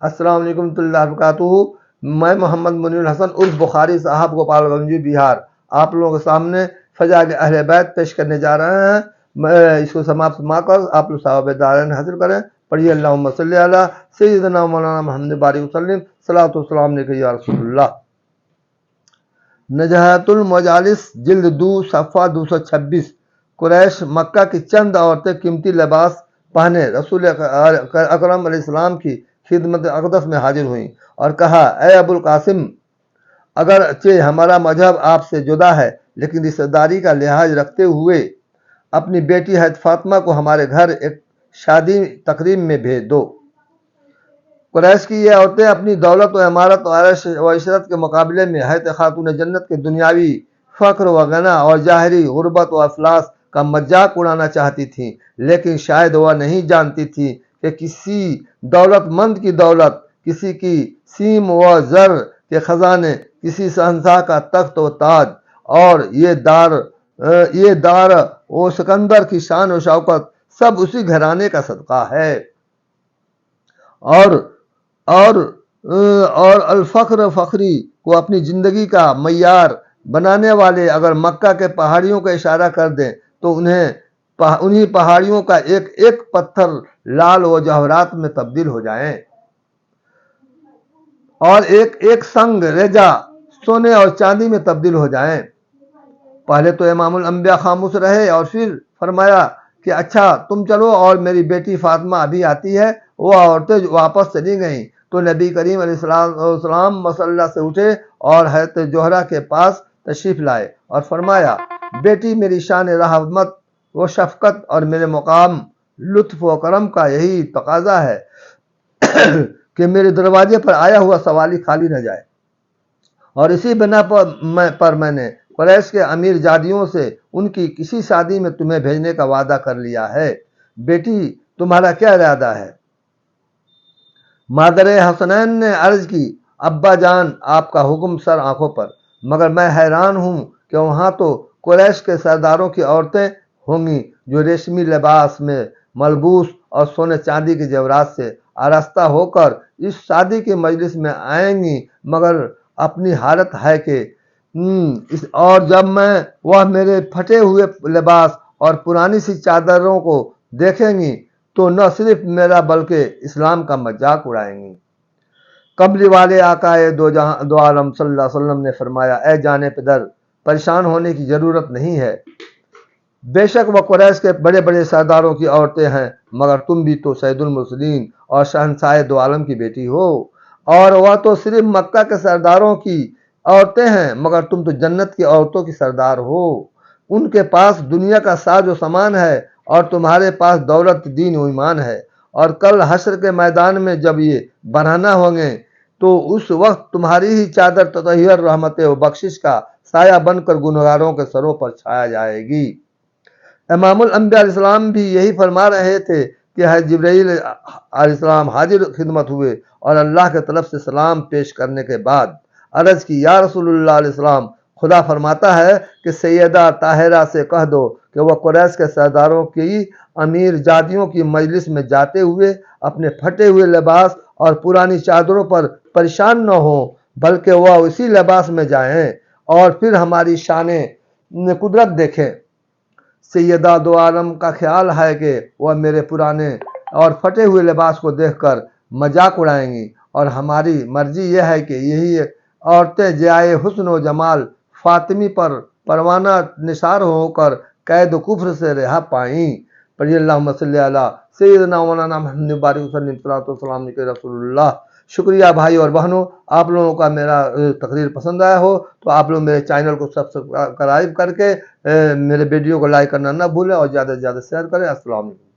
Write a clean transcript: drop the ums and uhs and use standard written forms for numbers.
अस्सलाम वालेकुम warahmatullahi wabarakatuh। मैं मोहम्मद मुनीर हसन उर्फ बुखारी साहब गोपालगंज बिहार आप लोगों के सामने फजाइल अहले बैत पेश करने जा रहे हैं। मैं इसको समाप्त कर आप लोग सवाब दारैन हासिल करें। पढ़िए अल्लाहुम्मा सल्ली अला सय्यिदना मौलाना मुहम्मद बारिक वसल्लम सलातो वस्सलाम अलैका या रसूलुल्लाह। नजहतुल मजालिस जिल्द 2 सफ़ा 226। कुरैश मक्का की चंद औरतें कीमती लिबास पहने रसूल अकरम अलैहिस्सलाम की खिदमत अक़दस में हाजिर हुई और कहा, ए अबुल कासिम, अगरचे हमारा मजहब आपसे जुदा है, लेकिन रिश्तेदारी का लिहाज रखते हुए अपनी बेटी हज़रत फातिमा को हमारे घर एक शादी तकरीब में भेज दो। कुरैश की ये औरतें अपनी दौलत व इमारत व इशरत के मुकाबले में हज़रत खातून जन्नत के दुनियावी फ़ख्र व गना और ज़ाहिरी गुर्बत व अफलास का मजाक उड़ाना चाहती थीं, लेकिन शायद वह नहीं जानती थी कि किसी दौलतमंद की दौलत, किसी की सीम व ज़र के ख़जाने, किसी शहंशाह का तख्त व ताज और ये दार व सिकंदर की शान व शौकत सब उसी घराने का सदका है। और अल-फ़ख्र फ़ख्री को अपनी ज़िंदगी का मय्यार बनाने वाले अगर मक्का के पहाड़ियों का इशारा कर दें तो उन्हीं पहाड़ियों का एक एक पत्थर लाल व जवाहरात में तब्दील हो जाएं और एक एक संग रेजा सोने और चांदी में तब्दील हो जाएं। पहले तो इमामुल अंबिया खामोश रहे और फिर फरमाया कि अच्छा तुम चलो और मेरी बेटी फातिमा अभी आती है। वो औरतें वापस चली गईं तो नबी करीम अलैहिस्सलाम मसल्ला से उठे और हज़रत जोहरा के पास तशरीफ़ लाए और फरमाया, बेटी, मेरी शान रहमत व शफ़क़त और मेरे मुकाम लुत्फ़ व करम का यही तकाज़ा है कि मेरे दरवाजे पर आया हुआ सवाली खाली न जाए, और इसी बिना पर मैंने कुरैश के अमीर जादियों से उनकी किसी शादी में तुम्हें भेजने का वादा कर लिया है। बेटी, तुम्हारा क्या इरादा है? मादर हसनैन ने अर्ज की, अब्बा जान, आपका हुक्म सर आंखों पर, मगर मैं हैरान हूँ कि वहाँ तो कुरैश के सरदारों की औरतें होंगी जो रेशमी लिबास में मलबूस और सोने चांदी के जेवरात से आरास्ता होकर इस शादी के मजलिस में आएंगी, मगर अपनी हालत है कि और जब मैं वह मेरे फटे हुए लिबास और पुरानी सी चादरों को देखेंगी तो न सिर्फ मेरा बल्कि इस्लाम का मजाक उड़ाएंगी। कमली वाले आकाए दो आलम सल्लल्लाहु अलैहि वसल्लम ने फरमाया, ए जाने पिदर, परेशान होने की जरूरत नहीं है। बेशक वह कुरैश के बड़े बड़े सरदारों की औरतें हैं, मगर तुम भी तो सैयदुल मुरसलीन और शहंशाह दो आलम की बेटी हो, और वह तो सिर्फ मक्का के सरदारों की औरतें हैं, मगर तुम तो जन्नत की औरतों की सरदार हो। उनके पास दुनिया का साज व सामान है और तुम्हारे पास दौलत, दीन व ईमान है, और कल हश्र के मैदान में जब ये बरहना होंगे तो उस वक्त तुम्हारी ही चादर ततहियर, रहमत व बख्शिश का साया बनकर गुनहगारों के सरों पर छाया जाएगी। इमामुल अंबिया अलैहिस्सलाम भी यही फरमा रहे थे कि हज़रत जिब्रील अलैहिस्सलाम हाजिर खिदमत हुए और अल्लाह के तरफ से सलाम पेश करने के बाद अर्ज की, या रसूलुल्लाह अलैहिस्सलाम, खुदा फरमाता है कि सैयदा ताहिरा से कह दो कि वह कुरैश के सरदारों की अमीर जादियों की मजलिस में जाते हुए अपने फटे हुए लिबास और पुरानी चादरों पर परेशान न हो, बल्कि वह उसी लिबास में जाएं और फिर हमारी शाने कुदरत देखें। सैयदा दो आलम का ख्याल है कि वह मेरे पुराने और फटे हुए लिबास को देखकर मजाक उड़ाएंगी, और हमारी मर्जी यह है कि यही औरतें जाए हुस्न व जमाल फातिमी पर परवाना निसार होकर कैद कुफ्र से रिहा पाईं। पढ़िए अल्लाहुम्मा सल्ली अला सय्यिदना मौलाना मुहम्मद बारिक वसल्लम सलातो वस्सलाम अलैका रसूलुल्लाह। शुक्रिया भाई और बहनों, आप लोगों का मेरा तकरीर पसंद आया हो तो आप लोग मेरे चैनल को सब्सक्राइब करके मेरे वीडियो को लाइक करना ना भूलें और ज़्यादा से ज़्यादा शेयर करें। अस्सलाम वालेकुम।